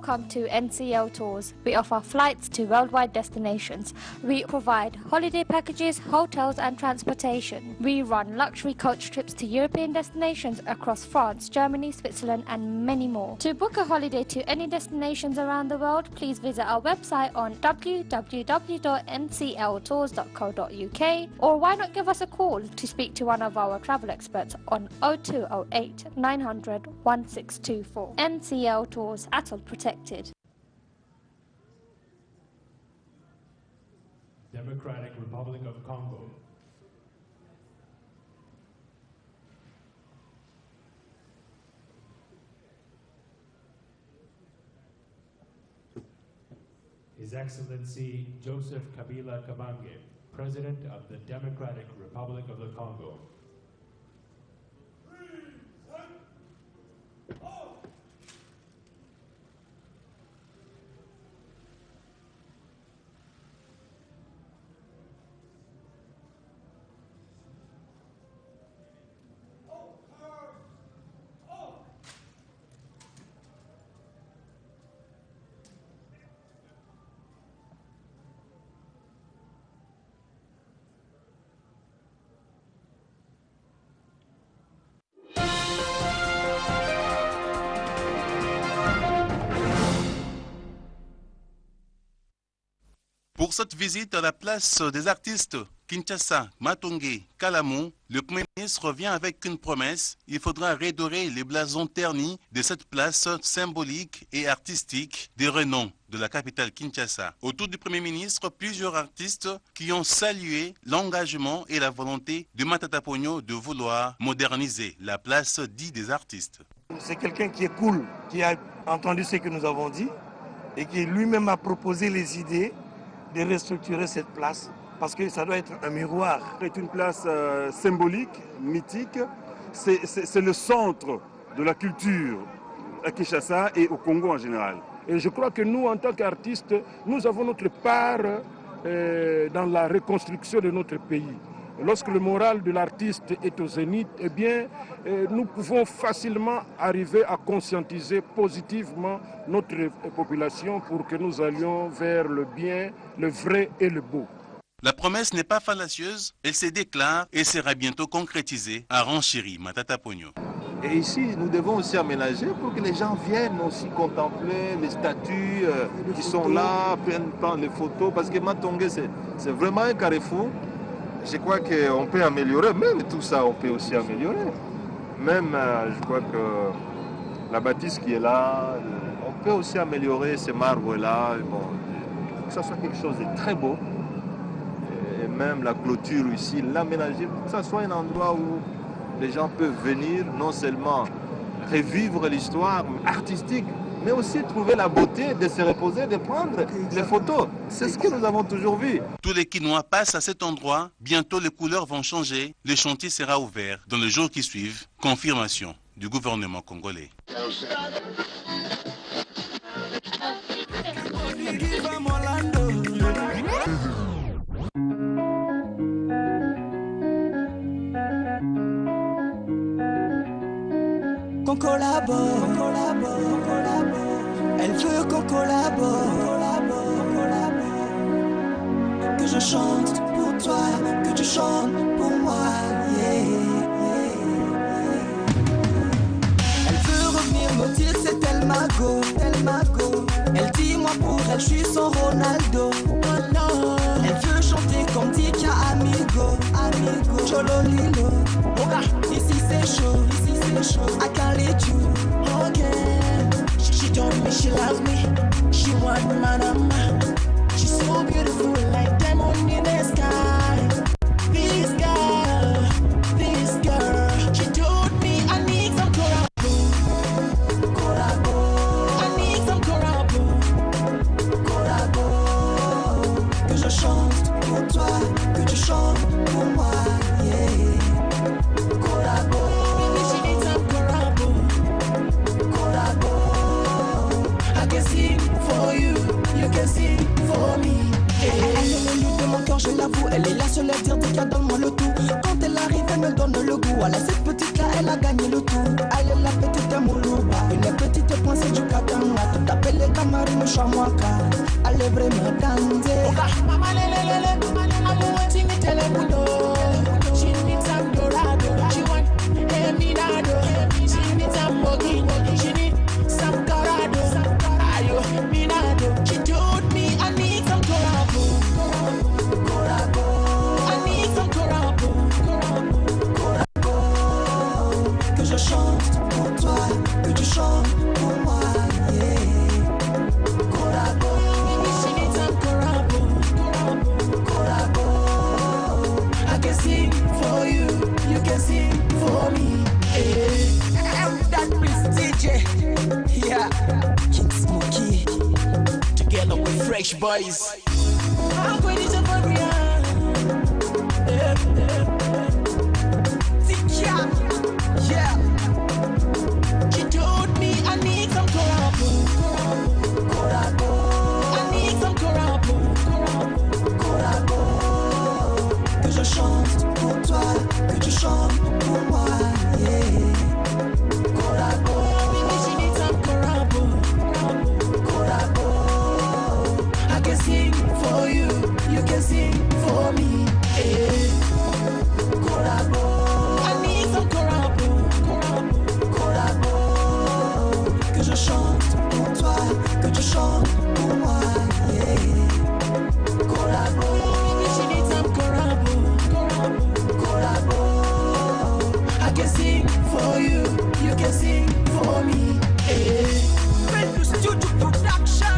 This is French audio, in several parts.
Welcome to NCL Tours. We offer flights to worldwide destinations. We provide holiday packages, hotels and transportation. We run luxury coach trips to European destinations across France, Germany, Switzerland and many more. To book a holiday to any destinations around the world, please visit our website on www.ncltours.co.uk, or why not give us a call to speak to one of our travel experts on 0208 900 1624. NCL Tours, ATOL protected. Democratic Republic of Congo. His Excellency Joseph Kabila Kabange, President of the Democratic Republic of the Congo. Pour cette visite à la place des artistes Kinshasa, Matongé, Kalamu, le Premier ministre revient avec une promesse. Il faudra redorer les blasons ternis de cette place symbolique et artistique des renoms de la capitale Kinshasa. Autour du Premier ministre, plusieurs artistes qui ont salué l'engagement et la volonté de Matata Ponyo de vouloir moderniser la place dite des artistes. C'est quelqu'un qui est cool, qui a entendu ce que nous avons dit et qui lui-même a proposé les idées de restructurer cette place parce que ça doit être un miroir. C'est une place symbolique, mythique. C'est le centre de la culture à Kinshasa et au Congo en général. Et je crois que nous, en tant qu'artistes, nous avons notre part dans la reconstruction de notre pays. Lorsque le moral de l'artiste est au zénith, eh bien, nous pouvons facilement arriver à conscientiser positivement notre population pour que nous allions vers le bien, le vrai et le beau. La promesse n'est pas fallacieuse, elle se déclare et sera bientôt concrétisée, a renchéri Matata Ponyo. Et ici, nous devons aussi aménager pour que les gens viennent aussi contempler les statues qui sont là, prendre les photos, parce que Matongé, c'est vraiment un carrefour. Je crois qu'on peut améliorer, même tout ça, on peut aussi améliorer. Même, je crois que la bâtisse qui est là, on peut aussi améliorer ces marbres-là, bon, que ça soit quelque chose de très beau. Et même la clôture ici, l'aménager, pour que ça soit un endroit où les gens peuvent venir, non seulement revivre l'histoire artistique, mais aussi trouver la beauté de se reposer, de prendre des photos. C'est ce que nous avons toujours vu. Tous les Quinois passent à cet endroit. Bientôt, les couleurs vont changer. Le chantier sera ouvert dans les jours qui suivent. Confirmation du gouvernement congolais. Qu'on collabore, elle veut qu'on collabore, que je chante pour toi, que tu chantes pour moi, Elle veut revenir me dire c'est elle ma go, elle dit moi pour elle je suis son Ronaldo, elle veut chanter comme Tika Amigo, Chololilo, ici c'est chaud, I can't let you again. She told me she loves me. She want me, man. She's so beautiful, like diamond in the sky. This girl. She told me I need some collabo. I need some collabo. Que je chante pour toi, que tu chantes pour moi, yeah. Collabo. Je l'avoue, elle est la seule à dire qu'elle donne-moi le tout. Quand elle arrive, elle me donne le goût. Elle a cette petite là, elle a gagné le tout. Elle est la petite Moulouba, une petite princesse du Katanga. Tout appelle les chamwaka, allez vraiment danser. Mama lelelele, I'm waiting to tell her no. She needs some dorado, she want eminado. She needs some bogino, she needs some corado. Ayo, minado. She told me I need some corabo. I need some corabo. Que je chante pour toi, que tu chantes pour moi, yeah. Corabo, she needs some corabo. I can sing for you, you can sing for me, yeah. I'm that prestige, yeah. King Smokey, together with Fresh Boys. I'm going to Fabrian, yeah. She told me I need some corabo. I need some corabo. Que je chante pour toi, que tu chantes pour moi, yeah. Corabo, she needs some corabo. I can sing for you, you can sing for me, yeah. Corabo, I need some corabo. Que je chante pour toi, que tu chantes pour moi, yeah. Corabo, she needs some corabo. I can sing for you, you can sing for me, yeah. Brand Studio Production.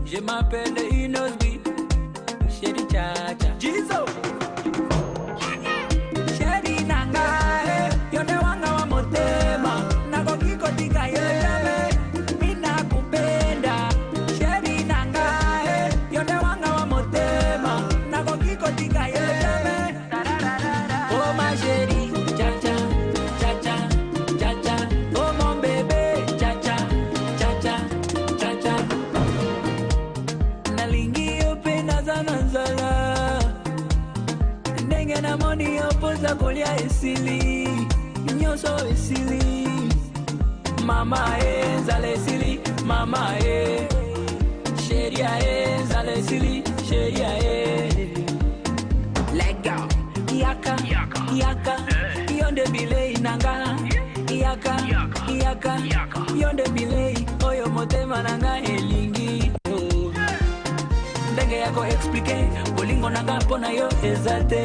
Je m'appelle Inosbi, Chéri Chacha. Jizo. Chéri Nanga, yone wanga wa motema. Nako kiko tika yeme, mina kupenda. Chéri Nanga, yone wanga wa motema. Nako kiko tika yeme. Oh ma chérie, Chacha, Chacha, Chacha. Oh mon bébé, Chacha, Chacha, Chacha. Nalingi yope nazananzala ndenge na moni yopoza kolia esili nyonso esili mama ezala esili mama sheria ezala esili sheria lega yaka yaka yonde bile inanga yaka yaka yonde bile oyo motema nanga elingi ndenge yako explique bolingo nanga pona yo ezate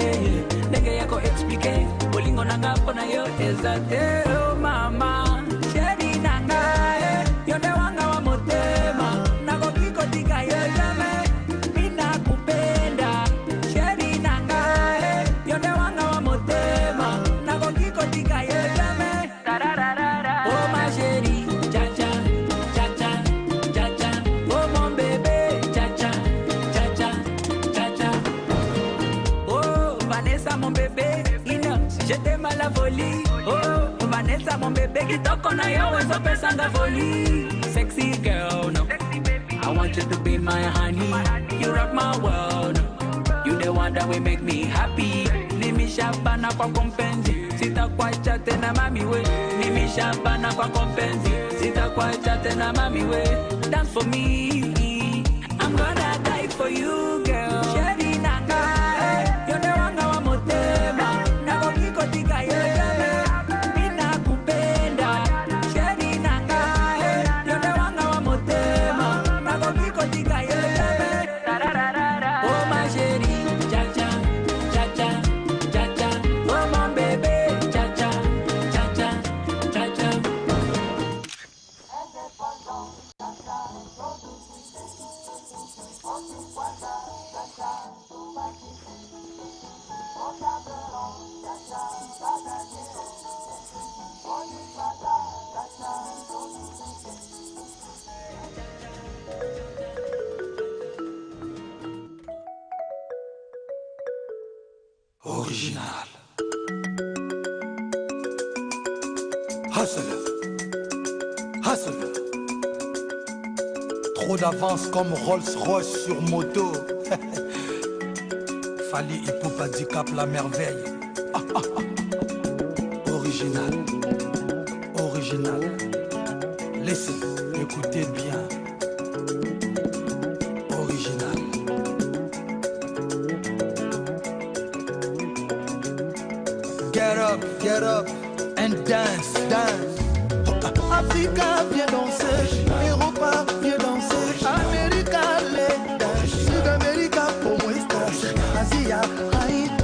ndenge yako explique bolingo nanga pona yo ezate oh mama sheri nanga yonde wanga wa motema nako kiko tika yo jame mina kupenda sheri nanga yonde wanga wa motema nako kiko tika yo jame oh ma sheri chacha chacha chacha oh mon bébé chacha mon bébé, je t'aime à la folie. Oh, Vanessa, mon bébé, qui toko na yo, so pesanga folie. Sexy girl, no. I want you to be my honey. You rock my world. You the one that will make me happy. Nimi shabana kwa kompenzi. Sita kwa chate na mami we. Nimi shabana kwa kompenzi. Sita kwa chate na mami we. Dance for me. I'm gonna die for you, girl. Sheri nanga. Indépendant, Original. Hustle. Hustle. Trop d'avance comme Rolls-Royce sur moto. Fali Ipupa Dicap la merveille. Original. Original. Laissez, écoutez bien. Original. Get up and dance, dance. Africa, viens danser. Europa, viens danser. America, let's dance. Sud-America, como estás? Asia, Haïti.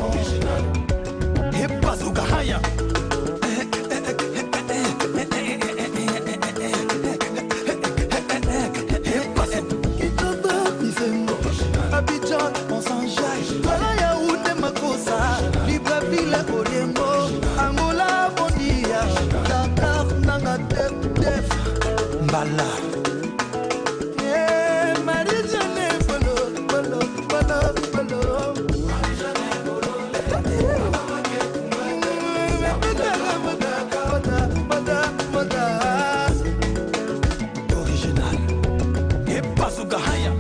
Hip Bazooka, Haya. Abidjan, on s'enjaille. Voilà Yaoundé, Makosa. Libreville, Oriengo. Angola, Bondia. Dakar, Nanga, Def. Mbala. Marie-Jeanne, Bolo. Original. Et Bazooka Haya.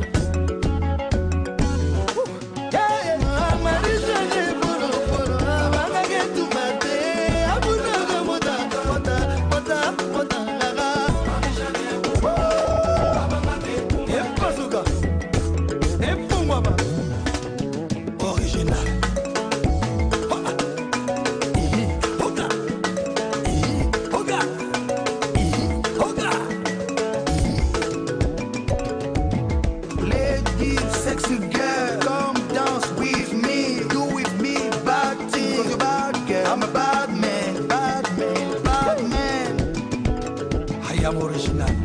Original.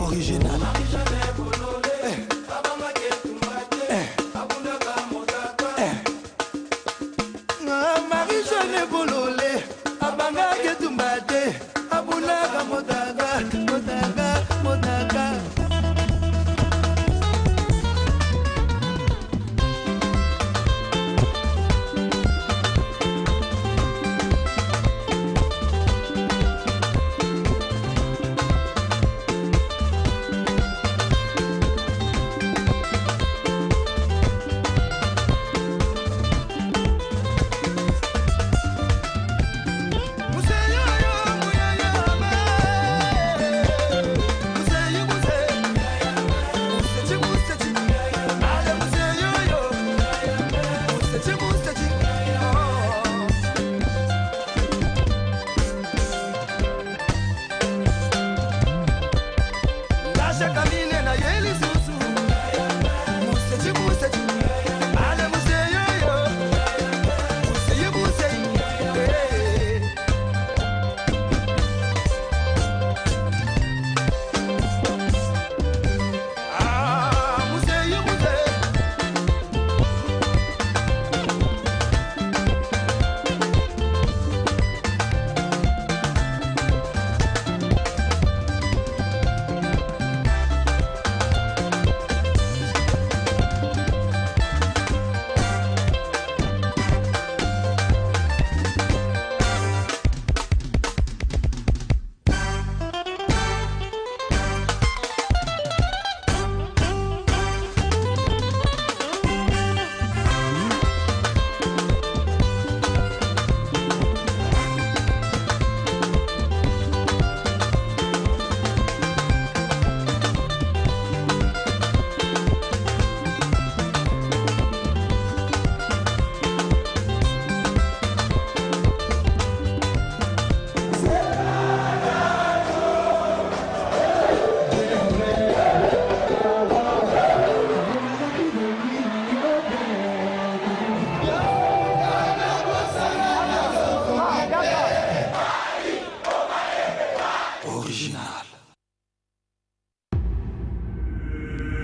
Original. Marie-Jeanne Bololé, Abanga Getumbate, Abunaga Modaga, Modaga.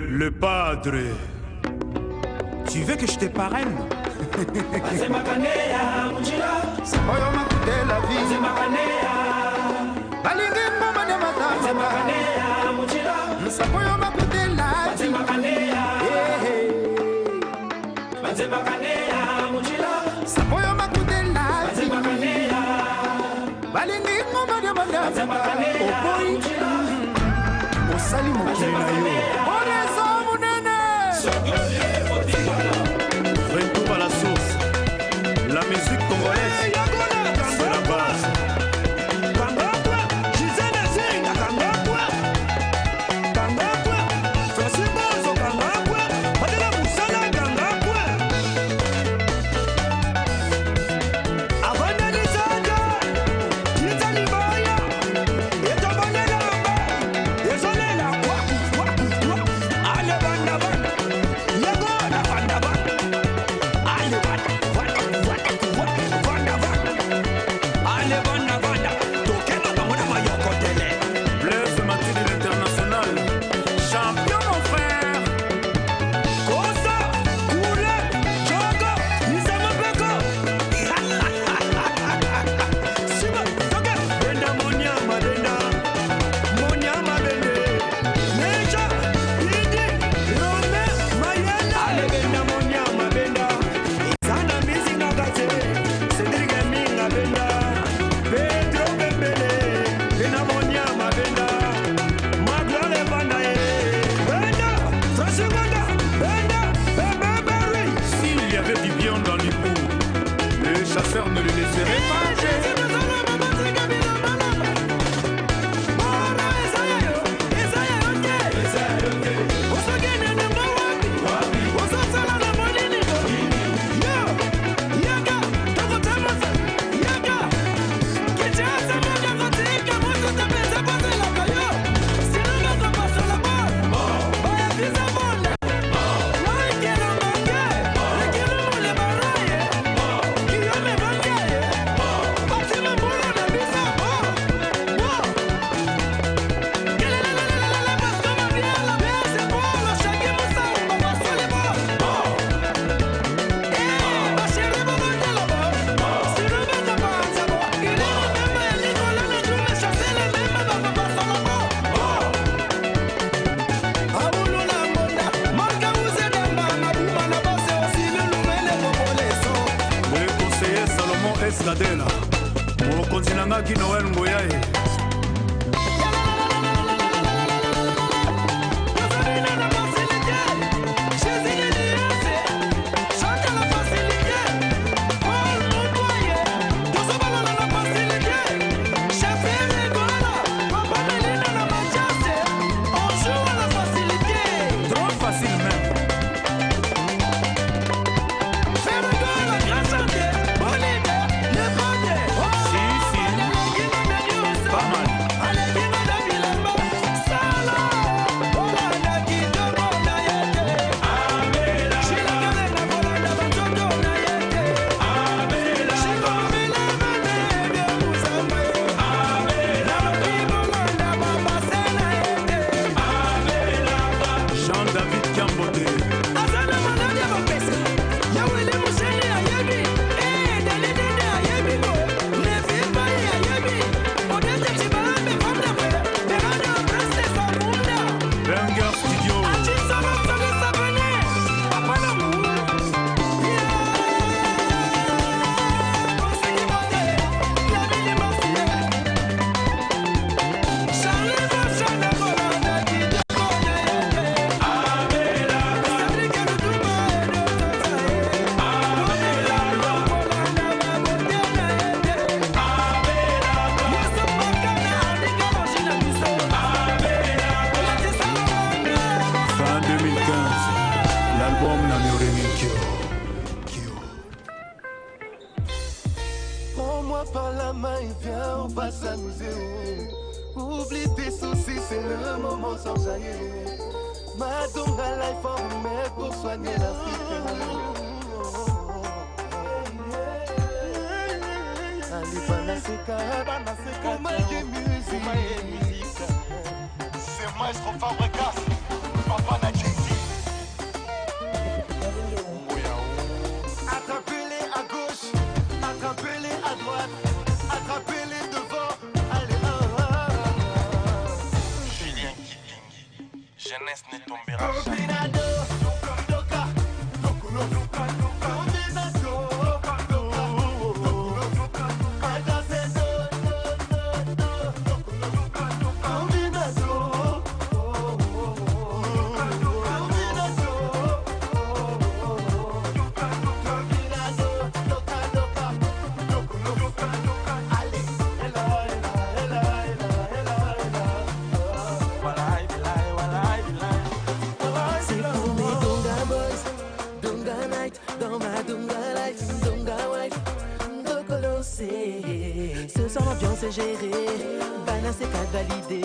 Le padre. Tu veux que je te parraine? C'est ma canea, mon chila. C'est moi qui m'a coûté la vie. C'est ma canea. Balingue maman de ma tante. C'est ma canea, mon chila. C'est moi qui m'a coûté la Sapoyo makudela balingi ngoma de mandaba opoyi osali mokili na yo oreso munene Retour à la source. La musique congolaise, c'est la base. Ne le laisserait pas. Escadela, mokonzi na ngaki Noel Ngoyaye. Prends-moi par la main et viens, on va s'amuser. Oublie tes soucis, c'est le moment sans jaillir. Madonga life en remède pour soigner l'Afrique. Ali Banaseka, pour ma musique. C'est Maestro Fabregas, Papa Nadjeti. Attrapez-les à gauche, attrapez-les à droite, attrapez-les devant. Allez, Julien Kilingi, jeunesse ne tombera jamais. Opinado, Doka, Doka, Doka, Doka, Doka. soir l'ambiance est gérée. Balance et cadre validé.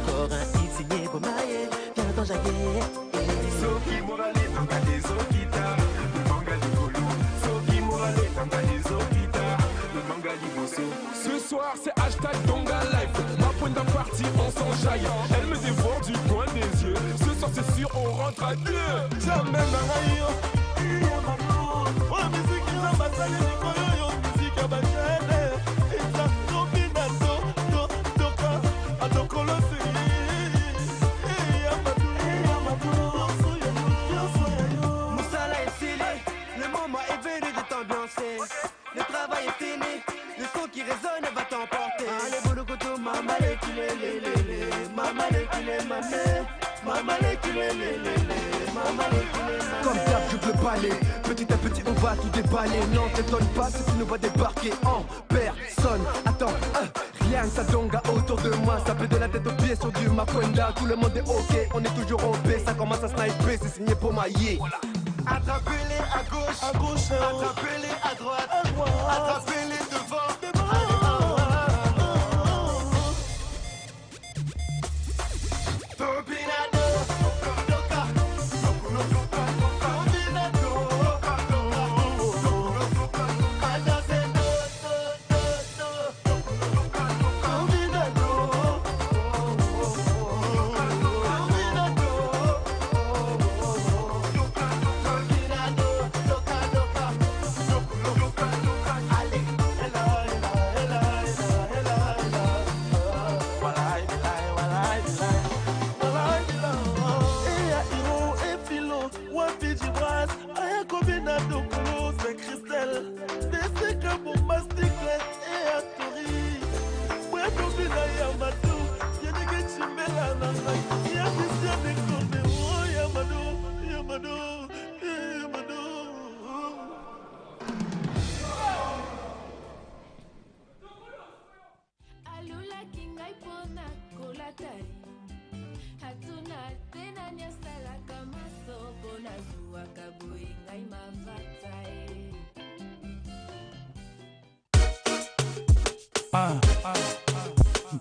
Encore un hit signé Bomaye. Viens dans Jaguet. Soki Morale, tanga des Okita. Le manga Ligolo. Soki Morale, tanga des Okita. Le manga Ligoso. Ce soir c'est hashtag Donga Life. Ma pointe d'un parti on s'enjaille. Elle me dévore du coin des yeux. Ce soir c'est sûr on rentre à deux. Jamais Narayo. Oh la musique ils ont battu les Nikoyo. Musique à Bachane. Et ça domine à Doka. À Dokolo c'est. Moussala est stylé. Le moment est venu de t'ambiancer. Le travail est fini. Le son qui résonne va t'emporter. Allez Bouloukoto, maman les culés, maman les culés, maman les culés, maman les culés. Comme d'hab je veux baler. Petit à petit on va tout déballer. Non t'étonne pas si tu nous vois débarquer en personne. Attends, rien que ça donga autour de moi. Ça fait de la tête aux pieds sur du Makonda. Tout le monde est ok, on est toujours en paix. Ça commence à sniper, c'est signé pour mailler. Attrapez-les à gauche, attrapez-les à droite, attrapez-les devant.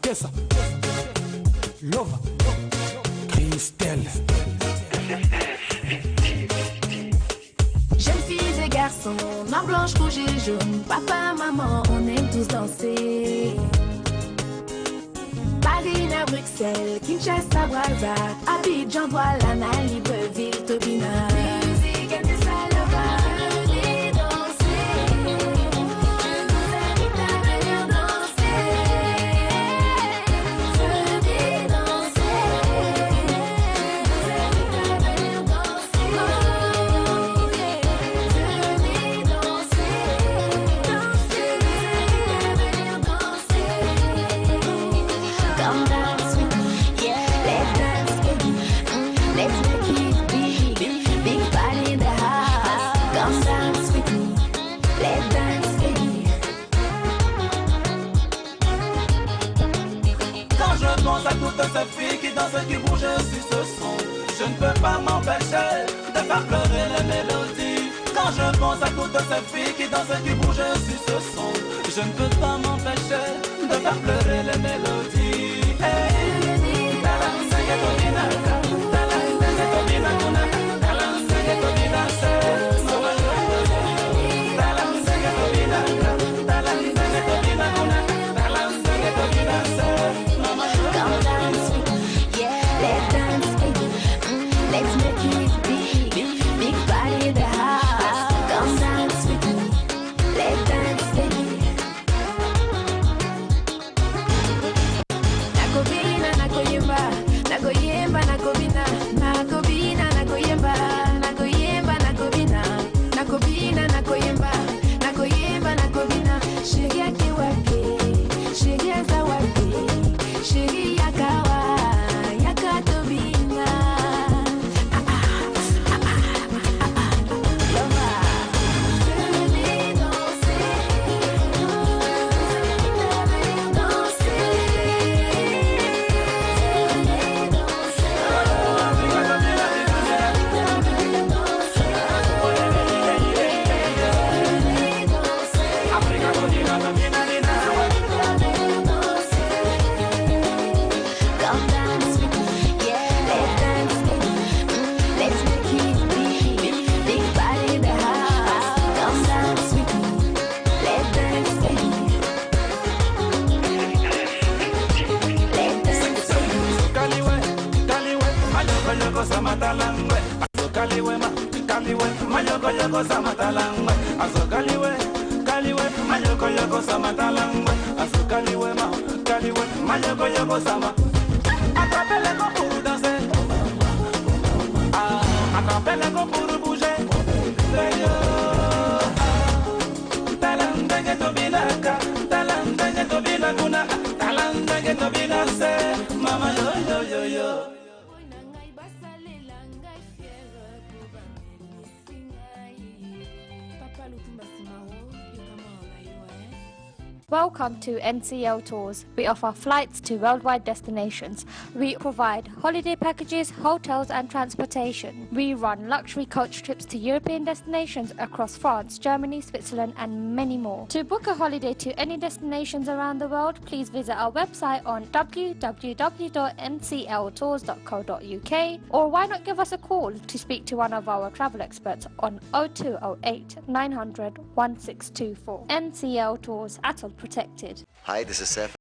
Kessa, Lova, Christelle. Jeunes filles et garçons, noir, blanche, rouge et jaune. Papa, maman, on aime tous danser. Paris, à Bruxelles, Kinshasa, Brazza, Abidjan, Douala, Libreville, Tobina. Musique et des salabas. Cette fille qui danse, qui bouge sur ce son, je ne peux pas m'empêcher de faire pleurer les mélodies. Quand je pense à toutes ces filles qui dansent, qui bougent sur ce son, je ne peux pas m'empêcher de faire pleurer les mélodies. yoko samatalangwe aso kaliwe kaliwe mayoko yoko samatalangwe aso kaliwe ma kaliwe mayoko yoko sama atapele ko pour danser atapele ko pour bouger talanda que tobinaka talanda que tobinakuna talanda que tobinase mama yo yo yo yo. Welcome to NCL Tours. We offer flights to worldwide destinations. We provide holiday packages, hotels and transportation. We run luxury coach trips to European destinations across France, Germany, Switzerland and many more. To book a holiday to any destinations around the world, please visit our website on www.ncltours.co.uk or why not give us a call to speak to one of our travel experts on 0208 900 1624. NCL Tours, ATOL protected. Hi, this is Seth